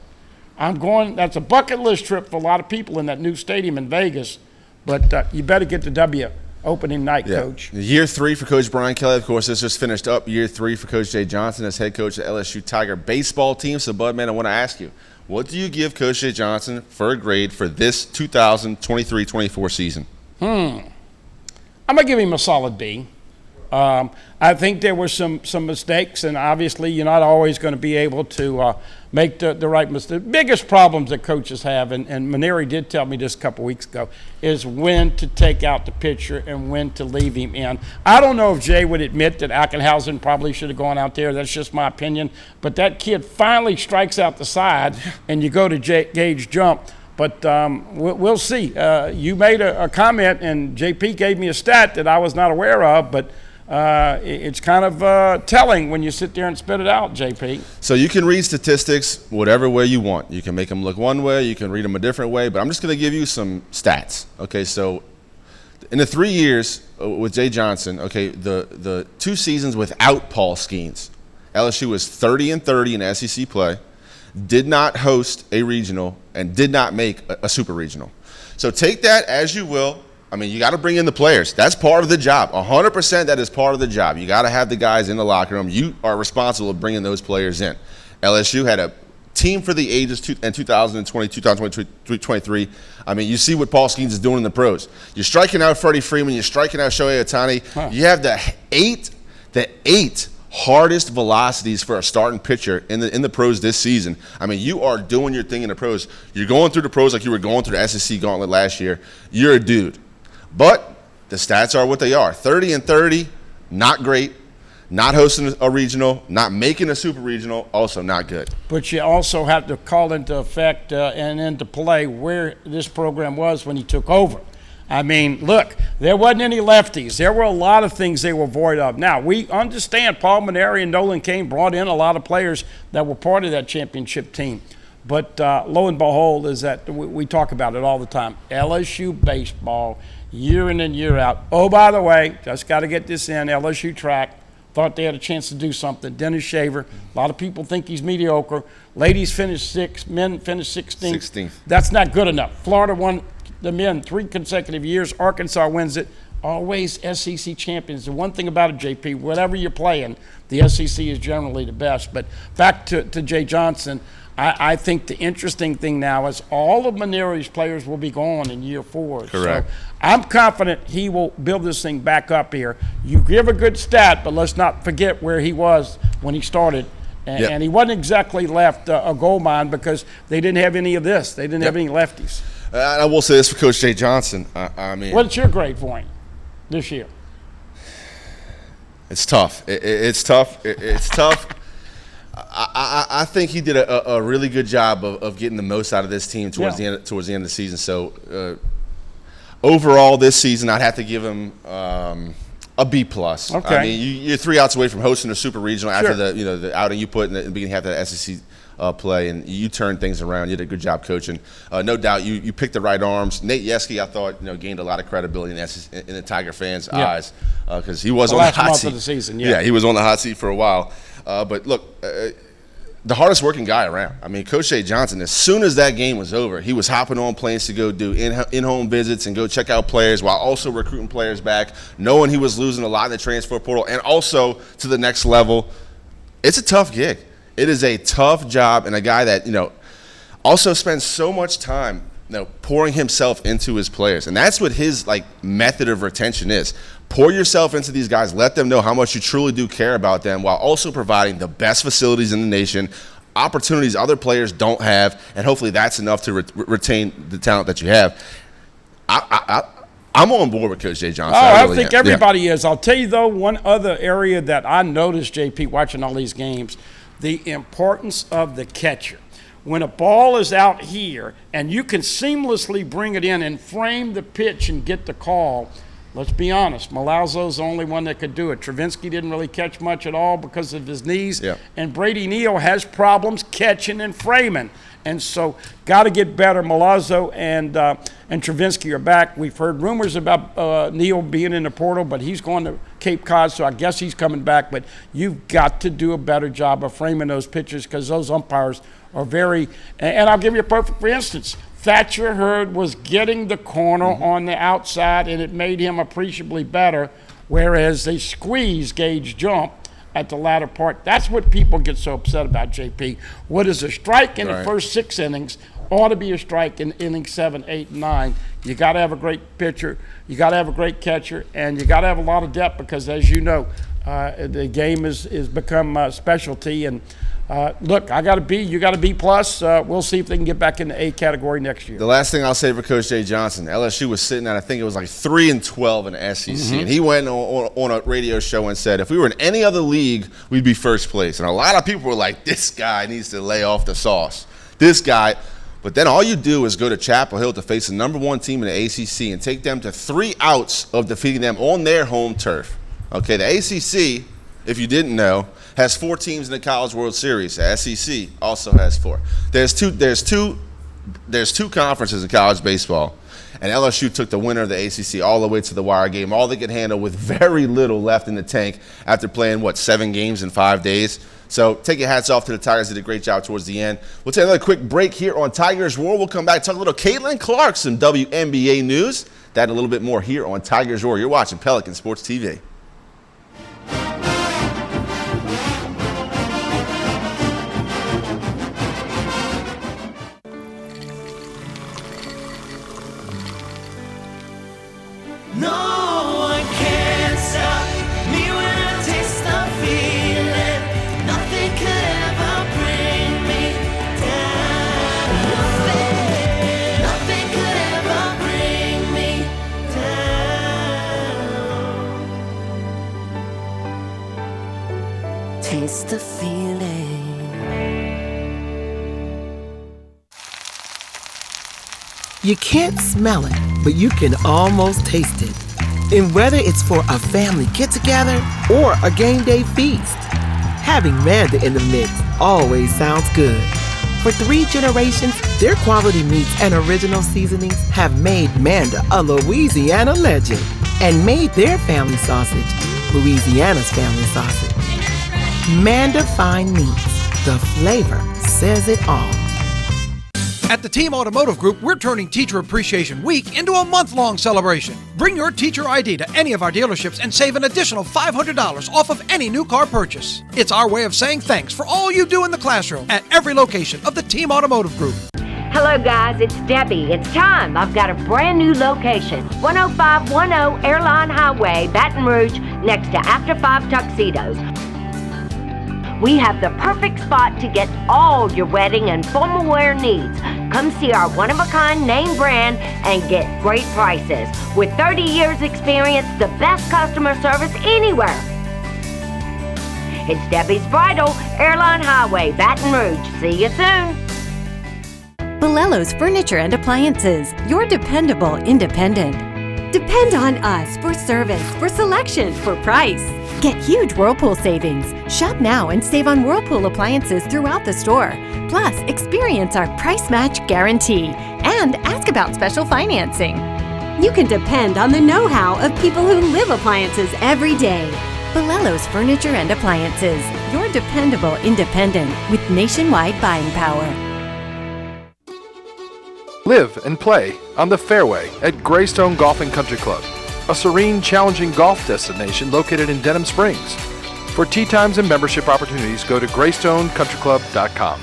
That's a bucket list trip for a lot of people in that new stadium in Vegas, but you better get the W. Opening night, Coach. Year 3 for Coach Brian Kelly. Of course, this just finished up year 3 for Coach Jay Johnson as head coach of the LSU Tiger baseball team. So, Budman, I want to ask you, what do you give Coach Jay Johnson for a grade for this 2023-24 season? I'm going to give him a solid B. I think there were some mistakes, and obviously you're not always going to be able to make the right mistake. The biggest problems that coaches have, and Maneri did tell me this a couple weeks ago, is when to take out the pitcher and when to leave him in. I don't know if Jay would admit that Ackenhausen probably should have gone out there. That's just my opinion. But that kid finally strikes out the side, and you go to Gage jump. But we'll see. You made a comment, and JP gave me a stat that I was not aware of, but it's kind of telling when you sit there and spit it out, JP. So you can read statistics whatever way you want. You can make them look one way, you can read them a different way, but I'm just going to give you some stats. Okay, so in the 3 years with Jay Johnson, okay, the 2 seasons without Paul Skeens, LSU was 30-30 in SEC play, did not host a regional, and did not make a super regional. So take that as you will. I mean, you got to bring in the players. That's part of the job. 100% that is part of the job. You got to have the guys in the locker room. You are responsible for bringing those players in. LSU had a team for the ages in 2020, 2023. I mean, you see what Paul Skeens is doing in the pros. You're striking out Freddie Freeman. You're striking out Shohei Ohtani. You have the eight hardest velocities for a starting pitcher in the pros this season. I mean, you are doing your thing in the pros. You're going through the pros like you were going through the SEC gauntlet last year. You're a dude. But the stats are what they are. 30-30, not great. Not hosting a regional, not making a super regional, also not good. But you also have to call into effect and into play where this program was when he took over. I mean, look, there wasn't any lefties. There were a lot of things they were void of. Now, we understand Paul Maneri and Nolan Kane brought in a lot of players that were part of that championship team. But lo and behold, is that we talk about it all the time. LSU baseball year in and year out. Oh, by the way, just got to get this in, LSU track. Thought they had a chance to do something. Dennis Shaver, a lot of people think he's mediocre. Ladies finished 6th, men finished 16th. 16th. That's not good enough. Florida won the men 3 consecutive years. Arkansas wins it. Always SEC champions. The one thing about it, JP, whatever you're playing, the SEC is generally the best. But back to Jay Johnson, I think the interesting thing now is all of Maneri's players will be gone in year 4. Correct. So I'm confident he will build this thing back up here. You give a good stat, but let's not forget where he was when he started. And he wasn't exactly left a gold mine because they didn't have any of this. They didn't have any lefties. I will say this for Coach Jay Johnson. I mean, what's your grade for him this year? It's tough. It's tough. It's tough. I think he did a really good job of getting the most out of this team towards the end of the season. So overall, this season, I'd have to give him a B+. Okay. I mean, you're 3 outs away from hosting a super regional after the outing you put in the beginning half of the SEC play, and you turned things around. You did a good job coaching. No doubt, you picked the right arms. Nate Yeske, I thought, gained a lot of credibility in the Tiger fans' eyes because he was on the hot seat. Last month of the season, he was on the hot seat for a while. But look, the hardest working guy around. I mean, Coach Jay Johnson, as soon as that game was over, he was hopping on planes to go do in-home visits and go check out players while also recruiting players back, knowing he was losing a lot in the transfer portal and also to the next level. It's a tough gig. It is a tough job, and a guy that, also spends so much time, pouring himself into his players. And that's what his, method of retention is. Pour yourself into these guys. Let them know how much you truly do care about them while also providing the best facilities in the nation, opportunities other players don't have, and hopefully that's enough to retain the talent that you have. I'm on board with Coach Jay Johnson. I think everybody is. I'll tell you, though, one other area that I noticed, JP, watching all these games, the importance of the catcher. When a ball is out here and you can seamlessly bring it in and frame the pitch and get the call, let's be honest, Malazzo's the only one that could do it. Travinsky didn't really catch much at all because of his knees. Yeah. And Brady Neal has problems catching and framing. And so got to get better. Malazzo and Travinsky are back. We've heard rumors about Neal being in the portal, but he's going to Cape Cod, so I guess he's coming back. But you've got to do a better job of framing those pitches because those umpires are very – and I'll give you a perfect for instance. Thatcher Hurd was getting the corner on the outside, and it made him appreciably better, whereas they squeezed Gage Jump at the latter part. That's what people get so upset about, JP. What is a strike in the first 6 innings ought to be a strike in innings 7, 8, and 9. You got to have a great pitcher, you got to have a great catcher, and you got to have a lot of depth because, as you know, the game is become a specialty. And look, I got a B, you got a B+. We'll see if they can get back in the A category next year. The last thing I'll say for Coach Jay Johnson, LSU was sitting at, I think it was 3-12 in the SEC. And he went on a radio show and said, if we were in any other league, we'd be first place. And a lot of people were like, this guy needs to lay off the sauce. This guy. But then all you do is go to Chapel Hill to face the #1 team in the ACC and take them to 3 outs of defeating them on their home turf. Okay, the ACC, if you didn't know, has 4 teams in the College World Series. The SEC also has 4. There's two conferences in college baseball, and LSU took the winner of the ACC all the way to the wire game, all they could handle with very little left in the tank after playing, 7 games in 5 days. So take your hats off to the Tigers. Did a great job towards the end. We'll take another quick break here on Tigers Roar. We'll come back, talk a little Caitlin Clark, some WNBA news. That and a little bit more here on Tigers Roar. You're watching Pelican Sports TV. Taste the feeling. You can't smell it, but you can almost taste it. And whether it's for a family get-together or a game day feast, having Manda in the mix always sounds good. For 3 generations, Their quality meats and original seasonings have made Manda a Louisiana legend and made their family sausage Louisiana's family sausage. Manda Fine Meats, the flavor says it all. At the Team Automotive Group, we're turning Teacher Appreciation Week into a month-long celebration. Bring your teacher ID to any of our dealerships and save an additional $500 off of any new car purchase. It's our way of saying thanks for all you do in the classroom at every location of the Team Automotive Group. Hello guys, it's Debbie. It's time. I've got a brand new location. 10510 Airline Highway, Baton Rouge, next to After 5 Tuxedos. We have the perfect spot to get all your wedding and formal wear needs. Come see our one-of-a-kind name brand and get great prices. With 30 years experience, the best customer service anywhere. It's Debbie's Bridal, Airline Highway, Baton Rouge. See you soon. Bolello's Furniture and Appliances, your dependable independent. Depend on us for service, for selection, for price. Get huge Whirlpool savings. Shop now and save on Whirlpool appliances throughout the store. Plus, experience our price match guarantee and ask about special financing. You can depend on the know-how of people who live appliances every day. Bolello's Furniture and Appliances, your dependable independent with nationwide buying power. Live and play on the fairway at Greystone Golf and Country Club, a serene, challenging golf destination located in Denham Springs. For tee times and membership opportunities, go to GreystonecountryClub.com.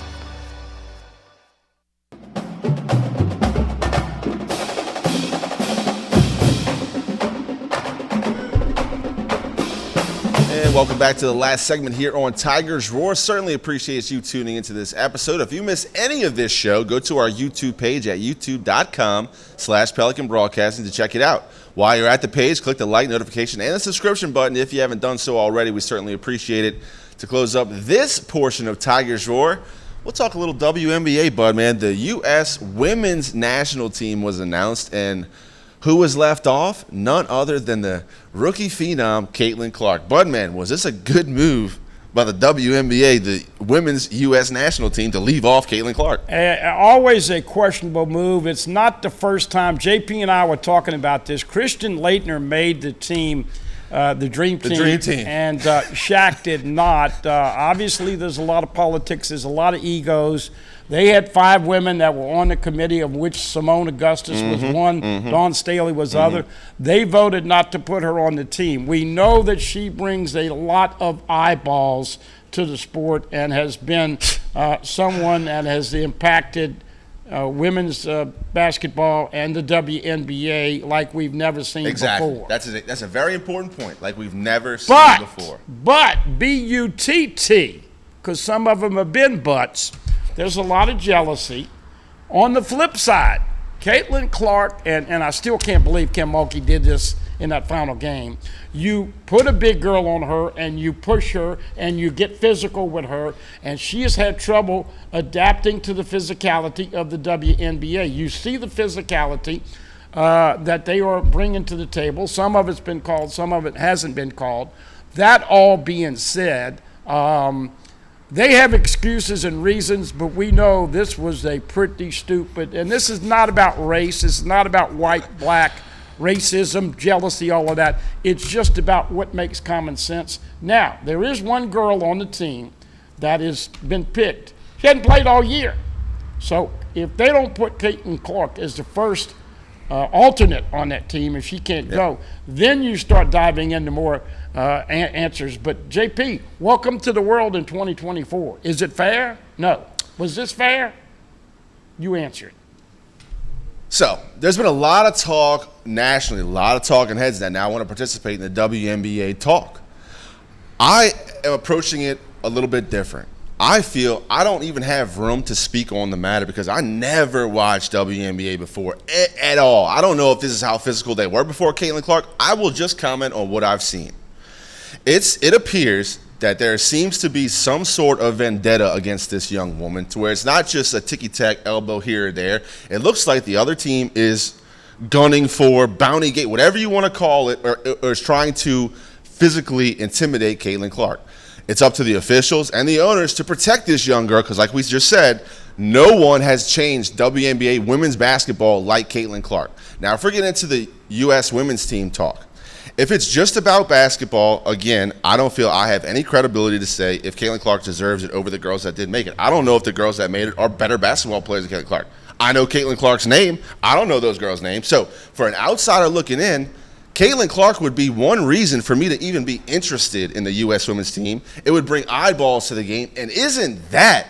And welcome back to the last segment here on Tigers Roar. Certainly appreciate you tuning into this episode. If you miss any of this show, go to our YouTube page at youtube.com/Pelican Broadcasting to check it out. While you're at the page, click the like, notification, and the subscription button if you haven't done so already. We certainly appreciate it. To close up this portion of Tigers Roar, we'll talk a little WNBA, Bud, man. The U.S. Women's National Team was announced, and who was left off? None other than the rookie phenom, Caitlin Clark. Budman, was this a good move by the WNBA, the Women's U.S. National Team, to leave off Caitlin Clark? Always a questionable move. It's not the first time. JP and I were talking about this. Christian Laettner made the team, the Dream Team. The Dream Team. And Shaq did not. Obviously, there's a lot of politics. There's a lot of egos. They had 5 women that were on the committee, of which Simone Augustus was one, Dawn Staley was other. They voted not to put her on the team. We know that she brings a lot of eyeballs to the sport and has been someone that has impacted women's basketball and the WNBA like we've never seen before. That's a very important point, like we've never seen before. But, B-U-T-T, because some of them have been butts, there's a lot of jealousy. On the flip side, Caitlin Clark, and I still can't believe Kim Mulkey did this in that final game. You put a big girl on her and you push her and you get physical with her, and she has had trouble adapting to the physicality of the WNBA. You see the physicality that they are bringing to the table. Some of it's been called, some of it hasn't been called. That all being said, they have excuses and reasons, but we know this was a pretty stupid, and this is not about race, it's not about white, black, racism, jealousy, all of that. It's just about what makes common sense. Now, there is one girl on the team that has been picked. She hadn't played all year. So if they don't put Caitlin Clark as the first alternate on that team, if she can't go, then you start diving into more answers. But JP, welcome to the world in 2024. Is it fair? No. Was this fair? You answered. So there's been a lot of talk nationally, a lot of talking heads that now want to participate in the WNBA talk. I am approaching it a little bit different. I feel I don't even have room to speak on the matter because I never watched WNBA before at all. I don't know if this is how physical they were before Caitlin Clark. I will just comment on what I've seen. It appears that there seems to be some sort of vendetta against this young woman, to where it's not just a ticky-tack elbow here or there. It looks like the other team is gunning for bounty gate, whatever you want to call it, or is trying to physically intimidate Caitlin Clark. It's up to the officials and the owners to protect this young girl because, like we just said, no one has changed WNBA women's basketball like Caitlin Clark. Now, if we're getting into the U.S. women's team talk, if it's just about basketball, again, I don't feel I have any credibility to say if Caitlin Clark deserves it over the girls that did make it. I don't know if the girls that made it are better basketball players than Caitlin Clark. I know Caitlin Clark's name. I don't know those girls' names. So for an outsider looking in, Caitlin Clark would be one reason for me to even be interested in the U.S. women's team. It would bring eyeballs to the game. And isn't that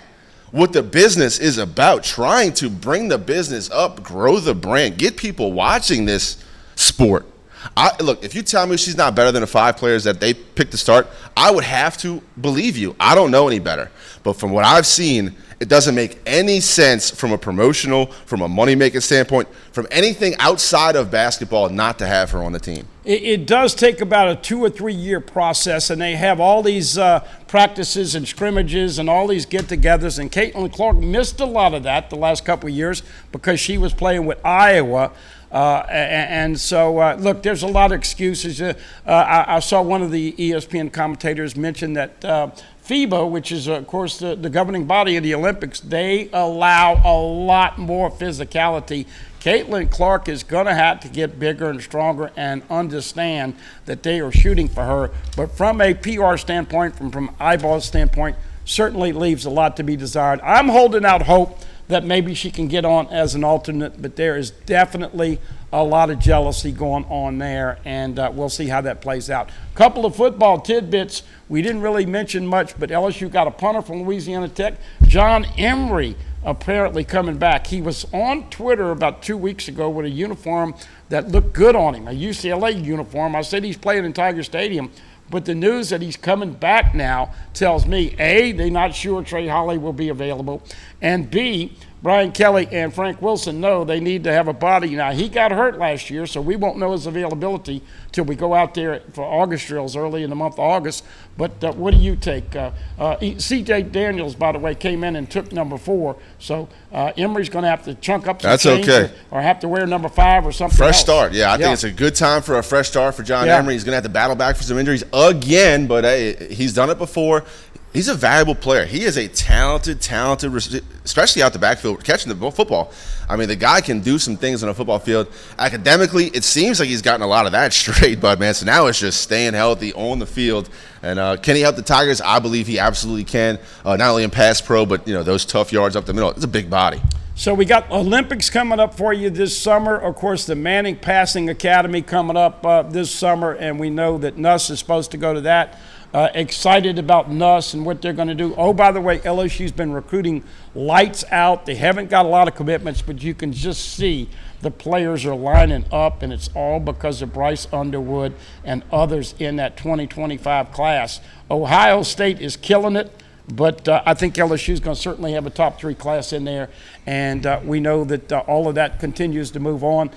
what the business is about? Trying to bring the business up, grow the brand, get people watching this sport. Look, if you tell me she's not better than the 5 players that they picked to start, I would have to believe you. I don't know any better. But from what I've seen, it doesn't make any sense from a promotional, from a money-making standpoint, from anything outside of basketball not to have her on the team. It does take about a 2 or 3 year process, and they have all these practices and scrimmages and all these get-togethers, and Caitlin Clark missed a lot of that the last couple of years because she was playing with Iowa. And so, look, there's a lot of excuses. I saw one of the ESPN commentators mention that FIBA, which is, of course, the governing body of the Olympics, they allow a lot more physicality. Caitlin Clark is going to have to get bigger and stronger and understand that they are shooting for her. But from a PR standpoint, from eyeball standpoint, certainly leaves a lot to be desired. I'm holding out hope that maybe she can get on as an alternate, but there is definitely a lot of jealousy going on there, and we'll see how that plays out. Couple of football tidbits. We didn't really mention much, but LSU got a punter from Louisiana Tech, John Emery, apparently coming back. He was on Twitter about 2 weeks ago with a uniform that looked good on him, a UCLA uniform. I said he's playing in Tiger Stadium. But the news that he's coming back now tells me, A, they're not sure Trey Holly will be available, and B, Brian Kelly and Frank Wilson know they need to have a body. Now, he got hurt last year, so we won't know his availability till we go out there for August drills early in the month of August. But what do you take? C.J. Daniels, by the way, came in and took number 4. So Emery's going to have to chunk up some change or have to wear number 5 or something Fresh else. start. Yeah, I think it's a good time for a fresh start for John Emery. He's going to have to battle back for some injuries again, but hey, he's done it before. He's a valuable player. He is a talented, especially out the backfield, catching the football. I mean, the guy can do some things on a football field. Academically, it seems like he's gotten a lot of that straight, Bud, man. So now it's just staying healthy on the field. And can he help the Tigers? I believe he absolutely can, not only in pass pro, but, those tough yards up the middle. It's a big body. So we got Olympics coming up for you this summer. Of course, the Manning Passing Academy coming up this summer, and we know that Nuss is supposed to go to that. Excited about Nuss and what they're going to do. Oh, by the way, LSU's been recruiting lights out. They haven't got a lot of commitments, but you can just see the players are lining up, and it's all because of Bryce Underwood and others in that 2025 class. Ohio State is killing it, but I think LSU is going to certainly have a top 3 class in there, and we know that all of that continues to move on.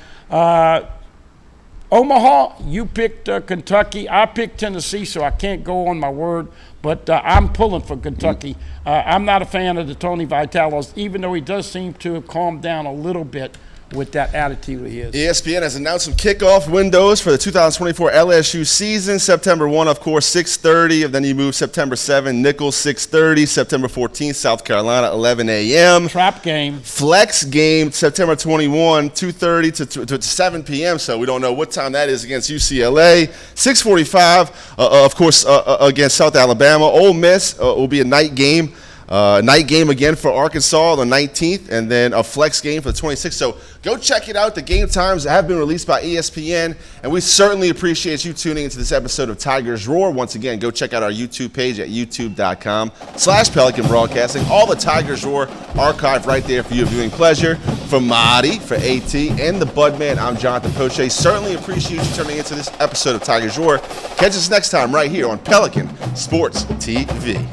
Omaha, you picked Kentucky. I picked Tennessee, so I can't go on my word, but I'm pulling for Kentucky. I'm not a fan of the Tony Vitalos, even though he does seem to have calmed down a little bit with that attitude he is. ESPN has announced some kickoff windows for the 2024 LSU season. September 1, of course, 6:30, and then you move September 7, Nicholls, 6:30. September 14th, South Carolina, 11 a.m. Trap game. Flex game, September 21, 2:30 to 7 p.m., so we don't know what time that is against UCLA. 6:45, of course, against South Alabama. Ole Miss will be a night game. Night game again for Arkansas on the 19th, and then a flex game for the 26th. So go check it out. The game times have been released by ESPN, and we certainly appreciate you tuning into this episode of Tigers Roar. Once again, go check out our YouTube page at youtube.com/Pelican Broadcasting. All the Tigers Roar archived right there for your viewing pleasure. For Marty, for AT, and the Budman, I'm Jonathan Poche. Certainly appreciate you tuning into this episode of Tigers Roar. Catch us next time right here on Pelican Sports TV.